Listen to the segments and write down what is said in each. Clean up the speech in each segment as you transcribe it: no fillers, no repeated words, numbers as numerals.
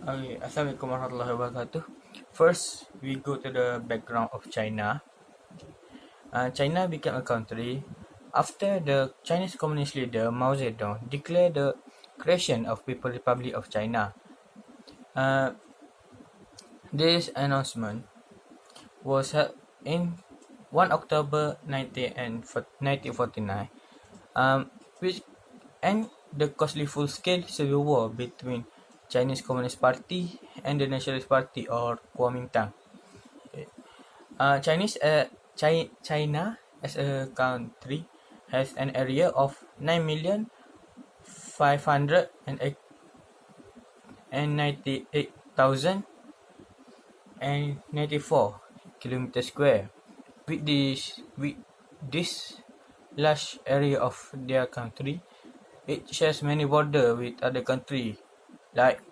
Okay, Assalamualaikum warahmatullahi wabarakatuh. First, we go to the background of China. China became a country after the Chinese Communist leader Mao Zedong declared the creation of People's Republic of China. Uh, this announcement was held in 1 October 1949, which ended the costly full-scale civil war between Chinese Communist Party and the Nationalist Party or Kuomintang. China as a country has an area of 9,598,094 kilometers square. With this large area of their country, it shares many borders with other countries like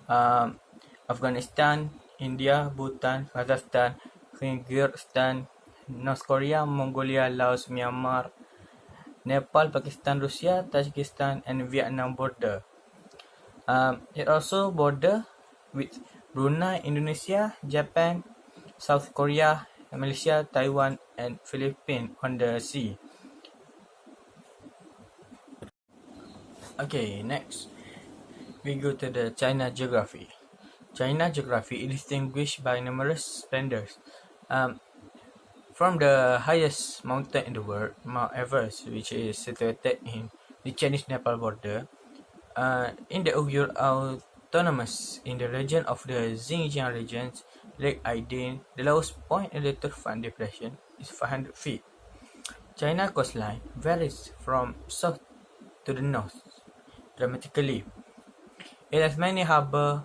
um, Afghanistan, India, Bhutan, Kazakhstan, Kyrgyzstan, North Korea, Mongolia, Laos, Myanmar, Nepal, Pakistan, Russia, Tajikistan, and Vietnam border. It also border with Brunei, Indonesia, Japan, South Korea, Malaysia, Taiwan, and Philippines on the sea. Okay, next we go to the China geography. China geography is distinguished by numerous splendors. From the highest mountain in the world, Mount Everest, which is situated in the Chinese-Nepal border, in the Uyghur Autonomous in the region of the Xinjiang region, Lake Aydin, the lowest point in the Turfan Depression is 500 feet. China coastline varies from south to the north dramatically. It has many harbors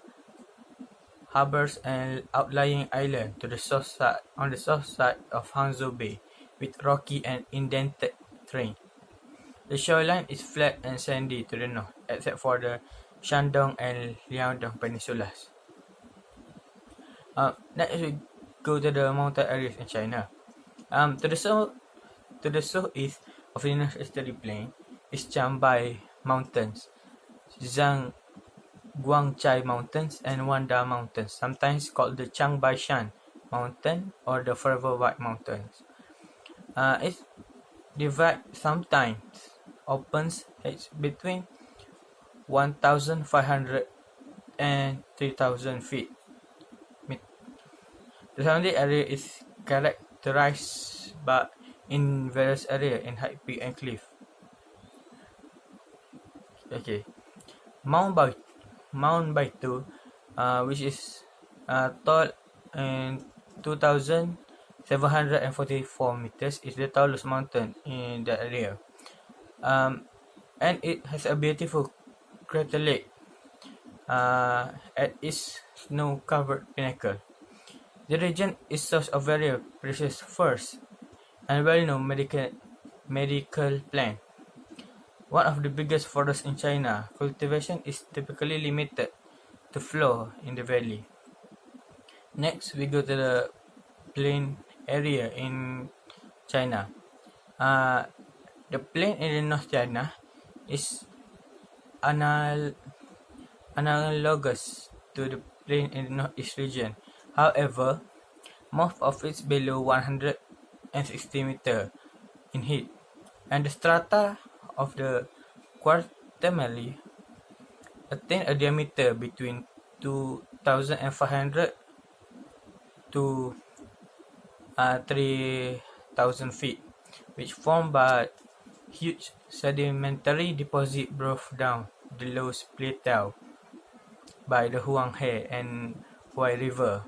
and outlying islands to the on the south side of Hangzhou Bay, with rocky and indented terrain. The shoreline is flat and sandy to the north, except for the Shandong and Liaodong peninsulas. Next, we go to the mountain areas in China. To the southeast of the North Easterly Plain is Changbai Mountains, Guangchai Mountains, and Wanda Mountains, sometimes called the Changbaishan Mountain or the Forever White Mountains. It divides sometimes opens between 1,500 and 3,000 feet. The surrounding area is characterized by in various areas in high peak and cliff. Okay, Mount Baitu, which is tall and 2,744 meters, is the tallest mountain in the area. And it has a beautiful crater lake at its snow-covered pinnacle. The region is source of very precious furs and well-known medical plant. One of the biggest forests in China, cultivation is typically limited to flow in the valley. Next, we go to the plain area in China. The plain in the North China is analogous to the plain in the Northeast region. However, most of it is below 160 meters in height, and the strata of the quatermally attain a diameter between 2,500 to 3,000 feet, which formed by huge sedimentary deposit brought down the low plateau by the Huanghe and Huai River.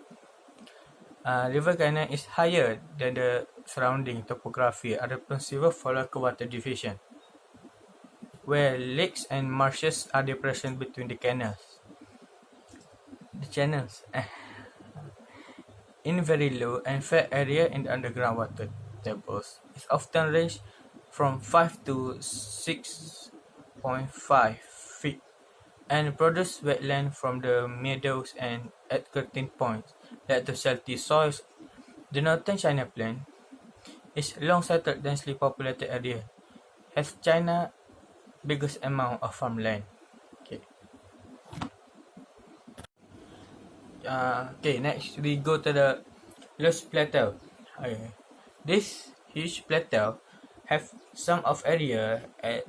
River canal is higher than the surrounding topography are responsible for local water diffusion, where lakes and marshes are depressions between the canals. The channels in very low and flat area in the underground water tables is often range from 5 to 6.5 feet and produce wetland from the meadows and at curtain points led to salty soils. The northern China plain is long-settled, densely populated area, has China biggest amount of farmland. Okay. Okay, next we go to the Loess Plateau. Okay. This huge plateau have some of area at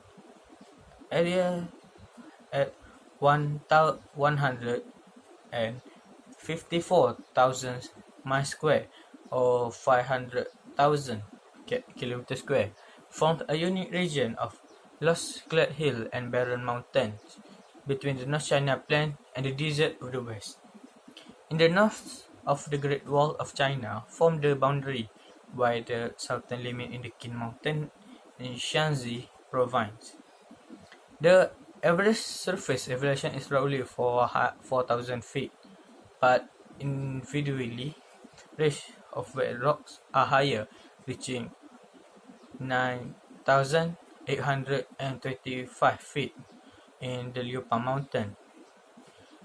154,000 miles square or 500,000 kilometers square, formed a unique region of loess-clad hill and barren mountains between the North China Plain and the desert of the west. In the north of the Great Wall of China form the boundary by the southern limit in the Qin Mountain in Shanxi province. The average surface elevation is roughly 4,000 feet, but individually range of wet rocks are higher, reaching 9,825 feet in the Liupa Mountain.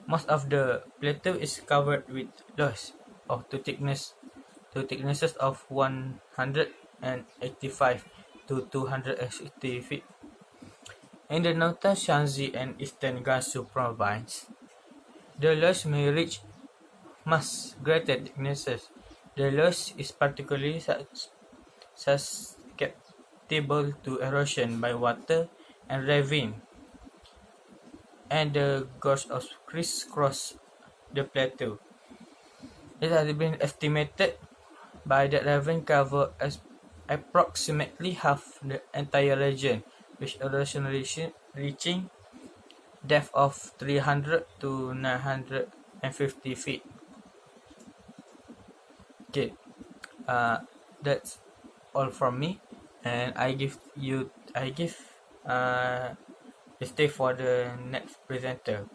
Most of the plateau is covered with loess of to thicknesses of 185 to 260 feet. In the northern Shanxi and eastern Gansu province, the loess may reach much greater thicknesses. The loess is particularly susceptible to erosion by water and ravine, and the gorge crisscross the plateau. It has been estimated by that ravine cover approximately half the entire region, with erosion reaching depth of 300 to 950 feet. Okay, uh, that's all from me, and I give the stage for the next presenter.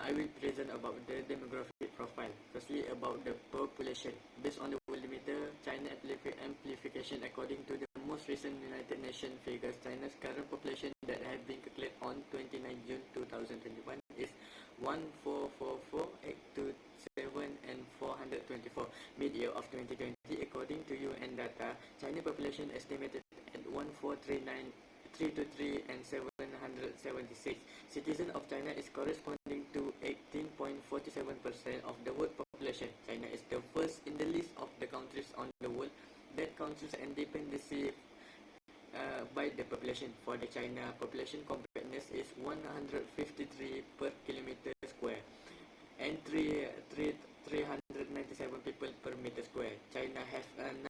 I will present about the demographic profile. Firstly, about the population. Based on the Worldometer China amplification, according to the most recent United Nations figures, China's current population that have been calculated on 29 June 2021 is 1,444,827 and 424. Mid-year of 2020, according to UN data, China population estimated at 1,439,323 and 776. Citizen of China is corresponding to 18.47% of the world population. China is the first in the list of the countries on the world that counts independency by the population. For the China, population compactness is 153 per kilometer square and 397 people per meter square. China have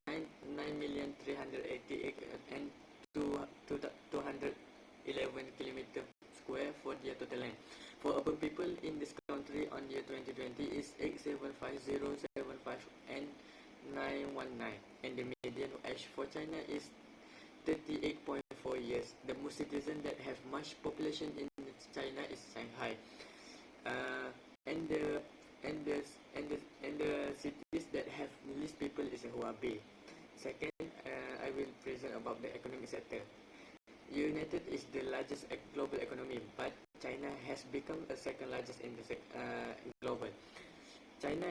9,388 and 211 kilometer square for their total land. For urban people in this country on year 2020 is 8,750,75 and 919, and the median age for China is 38.4 years. The most citizens that have much population in China is Shanghai, and the cities that have least people is Hubei. Second, I will present about the economic sector. United is the largest global economy, but China has become the second largest in the global. China,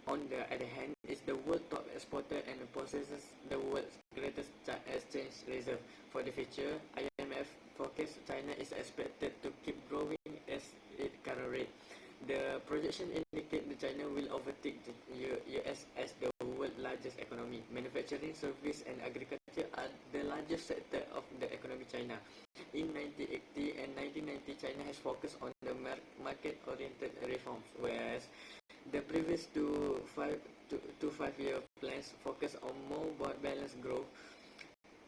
on the other hand, is the world top exporter and possesses the world's greatest exchange reserve. For the future, IMF forecast China is expected to keep growing at its current rate. The projection indicate that China will overtake the US as the world's largest economy. Manufacturing, service, and agriculture are the largest sector of the economy China. In 1980 and 1990, China has focused on the market-oriented reforms, whereas the previous two five-year plans focus on more balanced growth.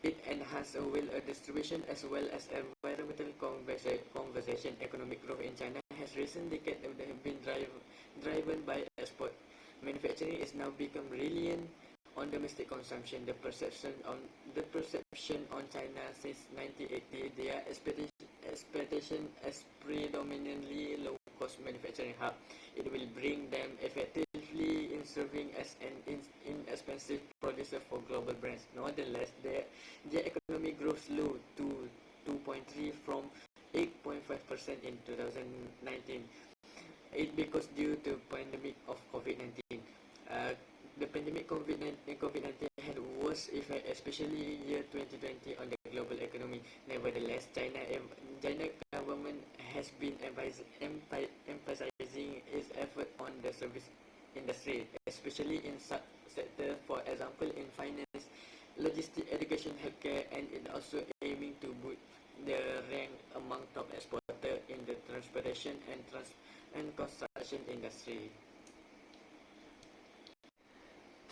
It enhances wealth distribution as well as environmental conservation. Economic growth in China has recent decades have been driven by export. Manufacturing is now become reliant on domestic consumption. The perception on China since 1980, their expectation as predominantly low-cost manufacturing hub. It will bring them effectively in serving as an inexpensive producer for global brands. Nonetheless, their economic growth slowed to 2.3 from 8.5% in 2019. It because due to pandemic of COVID-19. The pandemic COVID-19 had worse effect, especially year 2020 on the global economy. Nevertheless, China government has been emphasizing its effort on the service industry, especially in sector, for example, in finance, logistics, education, healthcare, and it also aiming to boost the rank among top exporter in the transportation and construction industry.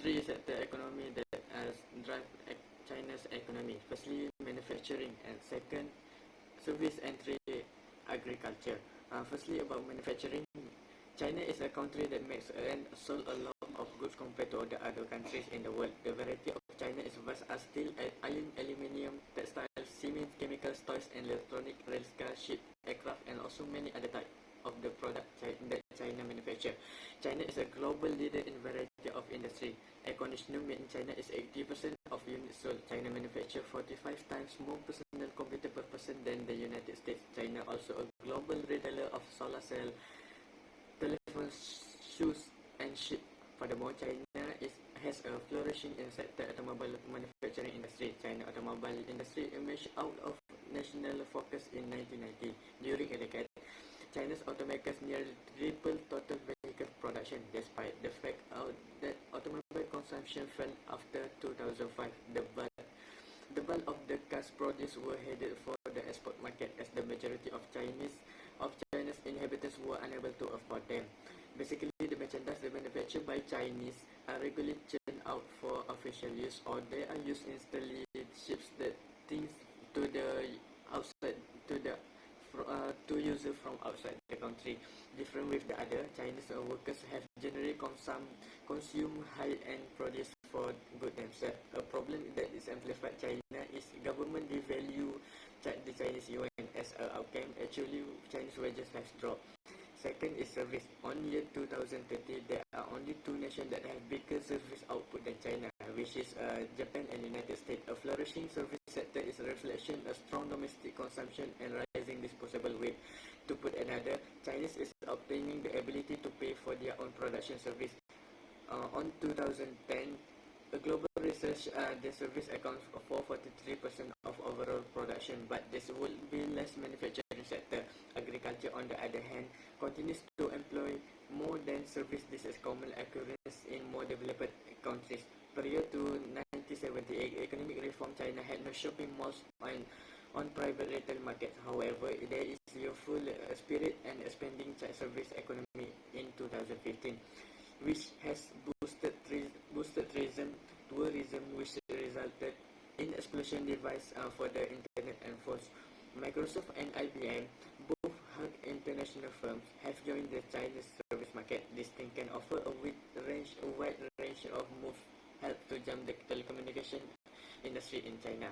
Three sector economy that drive China's economy. Firstly, manufacturing, and second, service, and three, agriculture. Firstly, about manufacturing, China is a country that makes and sold a lot of goods compared to the other countries in the world. The variety of China is vast as steel, iron, aluminium, textiles, cement, chemicals, toys, and electronic, railcar, ship, aircraft, and also many other types of the product that China manufacture. China is a global leader in variety of industry. Air conditioner made in China is 80% of units sold. China manufacture 45 times more personal computer per person than the United States. China also a global retailer of solar cell, telephones, shoes, and ship. Furthermore, China has a flourishing in sector automobile manufacturing industry. China automobile industry emerged out of national focus in 1990. During a decade, China's automakers nearly tripled total vehicle production, despite the fact that automobile consumption fell after 2005. The bulk of the cars produced were headed for the export market, as the majority of China's inhabitants were unable to afford them. Basically, the merchandise manufactured by Chinese are regularly churned out for official use, or they are used instantly ships that things to the outside to users from outside the country. Different with the other, Chinese workers have generally consume high-end produce for good themselves. A problem that is amplified China is government devalue the Chinese yuan. As a outcome, actually Chinese wages have dropped. Second is service. On year 2030, there are only two nations that have bigger service output than China, which is Japan and United States. A flourishing service sector is a reflection of strong domestic consumption and rising disposable weight. To put another, Chinese is obtaining the ability to pay for their own production service. On 2010, a global research, the service accounts for 43% of overall production, but this will be less manufacturing sector. Agriculture, on the other hand, continues to employ more than service. This is common occurrence in more developed countries. Prior to 1978, economic reform, China had no shopping malls on private retail markets. However, there is youthful spirit and expanding service economy in 2015, which has boosted tourism, which resulted in explosion device for the internet and phones. Microsoft and IBM, both international firms, have joined the Chinese service market. This thing can offer a wide range of moves, help to jump the telecommunication industry in China.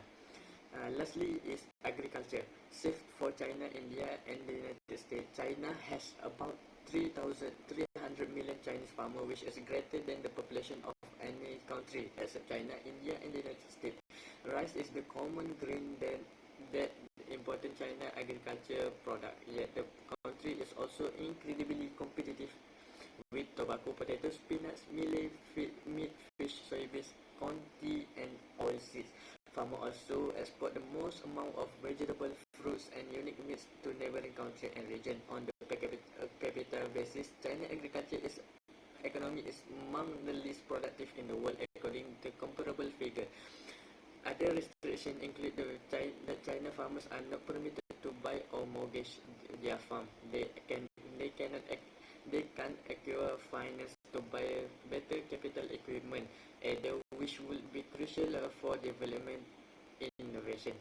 Lastly is agriculture. Save for China, India, and the United States, China has about 300 million Chinese farmers, which is greater than the population of any country except China, India, and the United States. Rice is the common grain that important China agriculture product. Yet the country is also incredibly competitive with tobacco, potatoes, peanuts, meat, fish, soybeans, corn, tea, and oilseeds. Farmers also export the most amount of vegetable, fruits, and unique meats to neighboring countries and region. On the per capita basis, China agriculture economy is among the least productive in the world, according to comparable figure. Other restrictions include that China farmers are not permitted to buy or mortgage their farm. They can't acquire finance to buy better capital equipment, which will be crucial for development and innovation.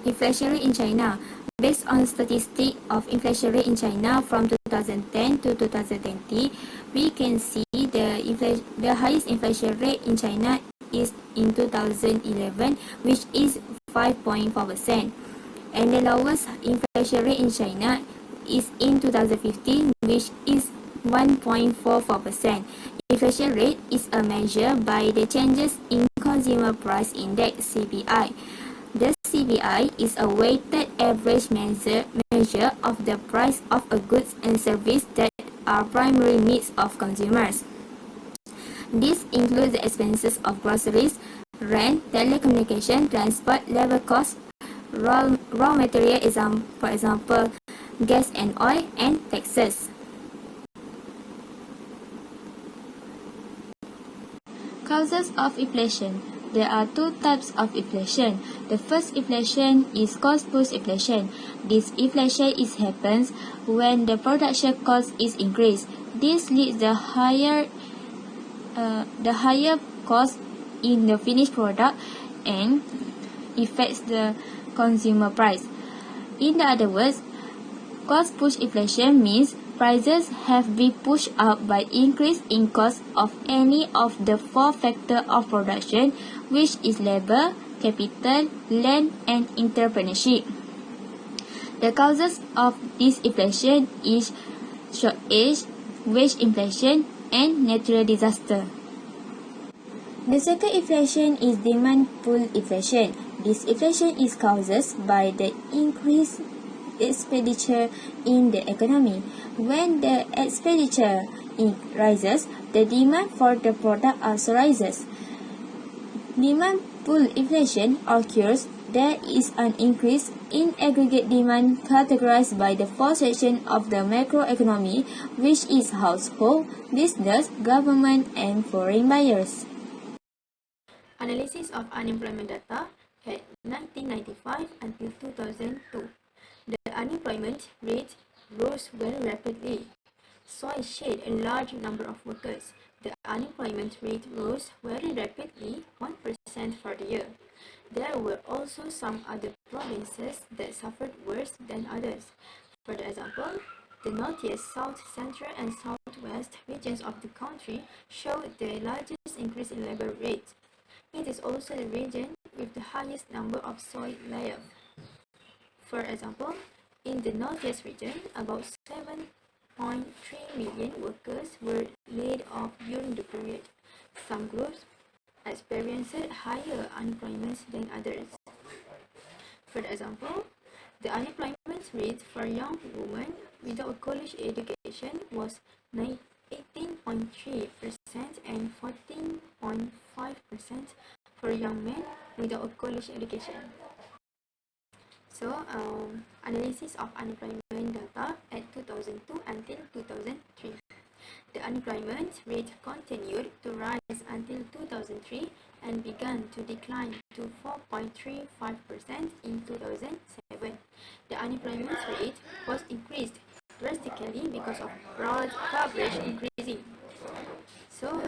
Inflation rate in China. Based on statistics of inflation rate in China from 2010 to 2020, we can see the highest inflation rate in China is in 2011, which is 5.4%, and the lowest inflation rate in China is in 2015, which is 1.44%. Inflation rate is a measure by the changes in Consumer Price Index (CPI). The CPI is a weighted average measure of the price of a goods and service that are primary needs of consumers. This includes the expenses of groceries, rent, telecommunication, transport, labor costs, raw material, for example, gas and oil, and taxes. Causes of inflation. There are two types of inflation. The first inflation is cost-push inflation. This inflation happens when the production cost is increased. This leads the higher cost in the finished product and affects the consumer price. In other words, cost-push inflation means prices have been pushed up by increase in cost of any of the four factors of production, which is labor, capital, land, and entrepreneurship. The causes of this inflation is shortage, wage inflation, and natural disaster. The second inflation is demand pull inflation. This inflation is caused by the increased expenditure in the economy. When the expenditure rises, the demand for the product also rises. Demand pull inflation occurs. There is an increase in aggregate demand categorized by the four sections of the macroeconomy, which is household, business, government, and foreign buyers. Analysis of unemployment data at 1995 until 2002. The unemployment rate rose very rapidly, so it shed a large number of workers. The unemployment rate rose very rapidly, 1% for the year. There were also some other provinces that suffered worse than others. For example, the Northeast, South, Central, and Southwest regions of the country showed the largest increase in labor rates. It is also the region with the highest number of soil layoffs. For example, in the Northeast region, about 7.3 million workers were laid off during the period. Some groups experienced higher unemployment than others. For example, the unemployment rate for young women without a college education was 18.3% and 14.5% for young men without a college education. So, analysis of unemployment data at 2002 until 2003. The unemployment rate continued to rise until 2003 and began to decline to 4.35% in 2007. The unemployment rate was increased drastically because of broad coverage increasing. So,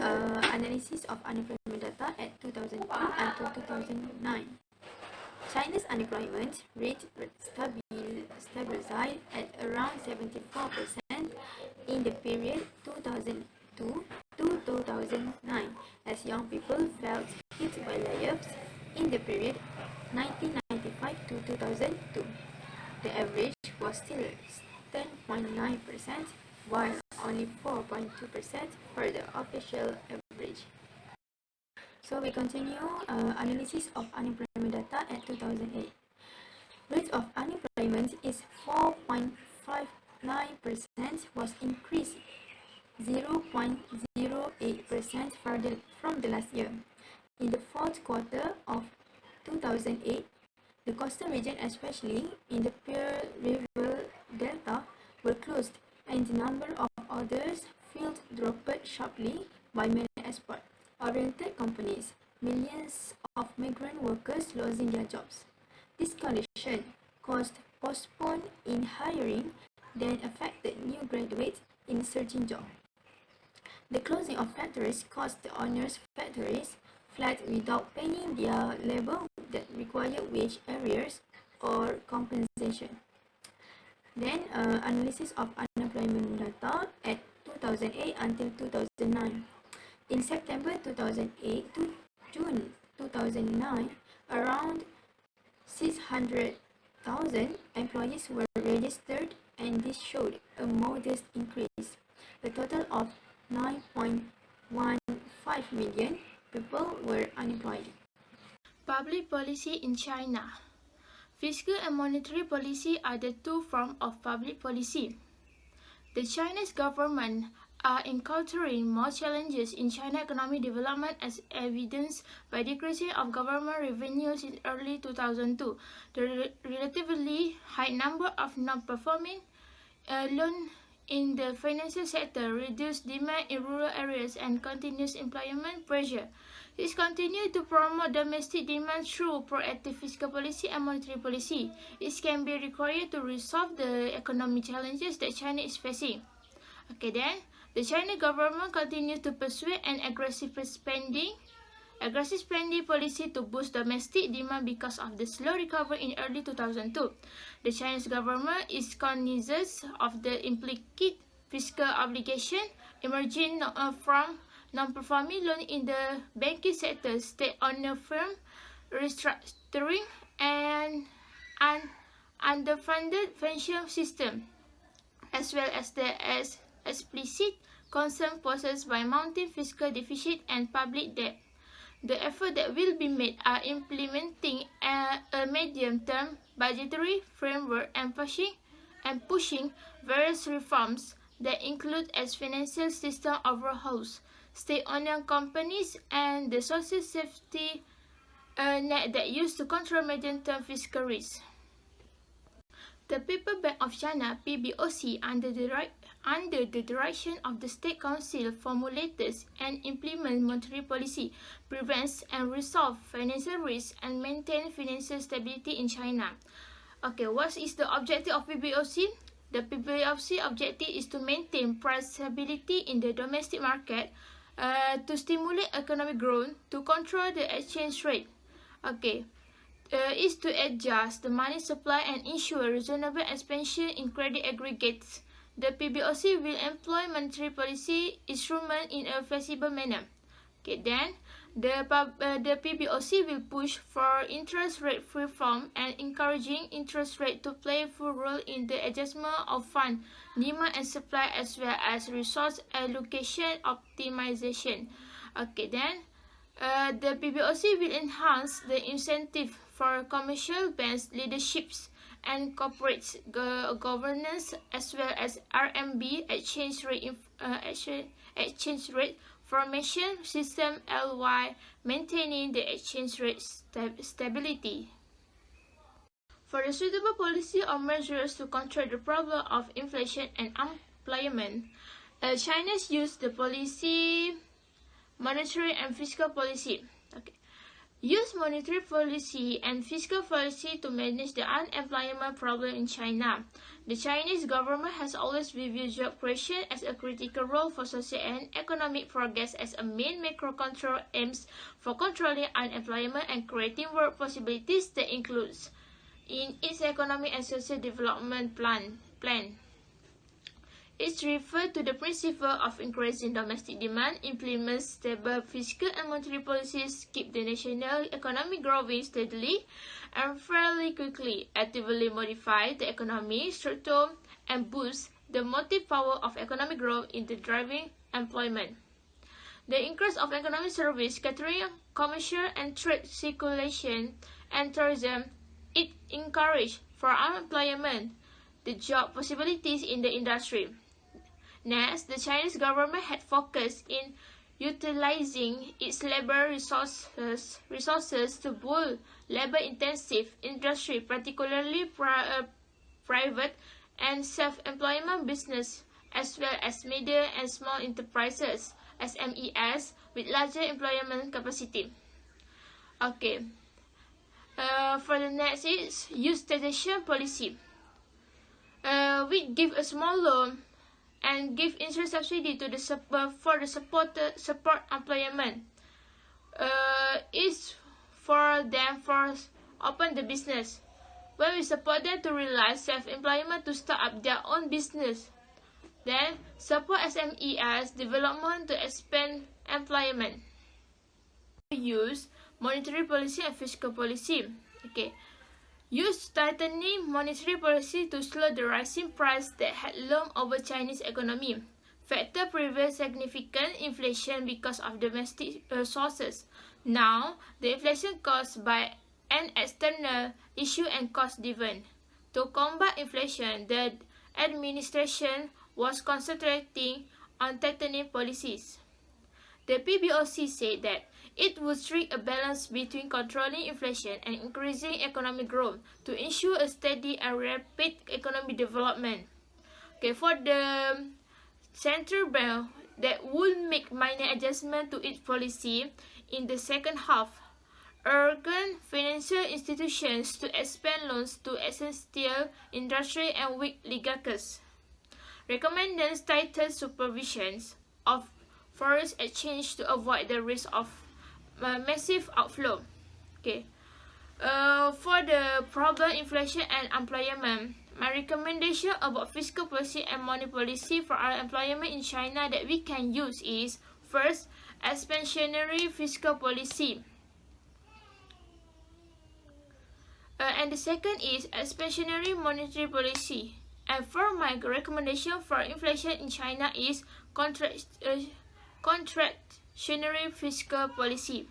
analysis of unemployment data at 2002 until 2009. China's unemployment rate stabilized at around 74% in the period 2002 to 2009, as young people felt hit by layoffs in the period 1995 to 2002. The average was still 10.9%, while only 4.2% for the official average. So we continue analysis of unemployment data at 2008. Rate of unemployment is 4.59%, was increased 0.08% from the last year. In the fourth quarter of 2008, the coastal region, especially in the Pearl River Delta, were closed, and the number of orders filled dropped sharply by many export-oriented companies, millions of migrant workers losing their jobs. This condition caused postponement in hiring, then affected new graduates in searching jobs. The closing of factories caused the owners' factories fled without paying their labor that required wage arrears or compensation. Then, analysis of unemployment data at 2008 until 2009. In September 2008 to June 2009, around 600,000 employees were registered, and this showed a modest increase. A total of 9.15 million people were unemployed. Public policy in China. Fiscal and monetary policy are the two forms of public policy. The Chinese government are encountering more challenges in China economic development as evidenced by decreasing of government revenues in early 2002. The relatively high number of non-performing loans in the financial sector, reduced demand in rural areas, and continuous employment pressure. This continues to promote domestic demand through proactive fiscal policy and monetary policy. It can be required to resolve the economic challenges that China is facing. Okay, then the China government continues to pursue an aggressive spending policy to boost domestic demand because of the slow recovery in early 2002. The Chinese government is cognizant of the implicit fiscal obligation emerging from non-performing loans in the banking sector, state-owned firm restructuring, and an underfunded pension system, as well as the explicit concern posed by mounting fiscal deficit and public debt. The effort that will be made are implementing a medium-term budgetary framework and pushing various reforms that include as financial system overhauls, state-owned companies, and the social safety net that used to control medium-term fiscal risk. The People's Bank of China (PBOC), under the direction of the State Council, formulates and implements monetary policy, prevents and resolves financial risk, and maintains financial stability in China. Okay, what is the objective of PBOC? The PBOC objective is to maintain price stability in the domestic market, to stimulate economic growth, to control the exchange rate. Okay. Is to adjust the money supply and ensure reasonable expansion in credit aggregates. The PBOC will employ monetary policy instruments in a flexible manner. Okay, then the PBOC will push for interest rate reform and encouraging interest rate to play a full role in the adjustment of fund demand and supply, as well as resource allocation optimization. Okay, then the PBOC will enhance the incentive for commercial banks leaderships and corporate governance, as well as RMB exchange rate formation system (LY), maintaining the exchange rate stability. For the suitable policy or measures to control the problem of inflation and unemployment, China's used the policy, monetary and fiscal policy. Okay. Use monetary policy and fiscal policy to manage the unemployment problem in China. The Chinese government has always viewed job creation as a critical role for social and economic progress as a main macro control aims for controlling unemployment and creating work possibilities that includes in its economic and social development plan. It refers to the principle of increasing domestic demand, implements stable fiscal and monetary policies, keep the national economy growing steadily and fairly quickly, actively modify the economic structure, and boost the motive power of economic growth in the driving employment. The increase of economic service, catering, commercial and trade circulation, and tourism, it encourages for unemployment, the job possibilities in the industry. Next, the Chinese government had focused in utilizing its labor resources to build labor-intensive industry, particularly private and self-employment business, as well as medium and small enterprises (SMEs) with larger employment capacity. Okay. For the next is use taxation policy. We give a small loan and give interest subsidy to the support employment. Is for them for open the business. When we support them to realize self-employment to start up their own business. Then support SMEs development to expand employment. Use monetary policy and fiscal policy. Okay. Use tightening monetary policy to slow the rising price that had loomed over Chinese economy. Factor prevents significant inflation because of domestic sources. Now, the inflation caused by an external issue and cost-driven. To combat inflation, the administration was concentrating on tightening policies. The PBOC said that it would strike a balance between controlling inflation and increasing economic growth to ensure a steady and rapid economic development. Okay, for the central bank, that would make minor adjustment to its policy in the second half, urging financial institutions to expand loans to essential industry and weak oligarchs, recommended tighter supervisions of foreign exchange to avoid the risk of massive outflow. Okay. For the problem inflation and employment, my recommendation about fiscal policy and money policy for our employment in China that we can use is, first, expansionary fiscal policy. And the second is expansionary monetary policy. And for my recommendation for inflation in China is contractionary fiscal policy.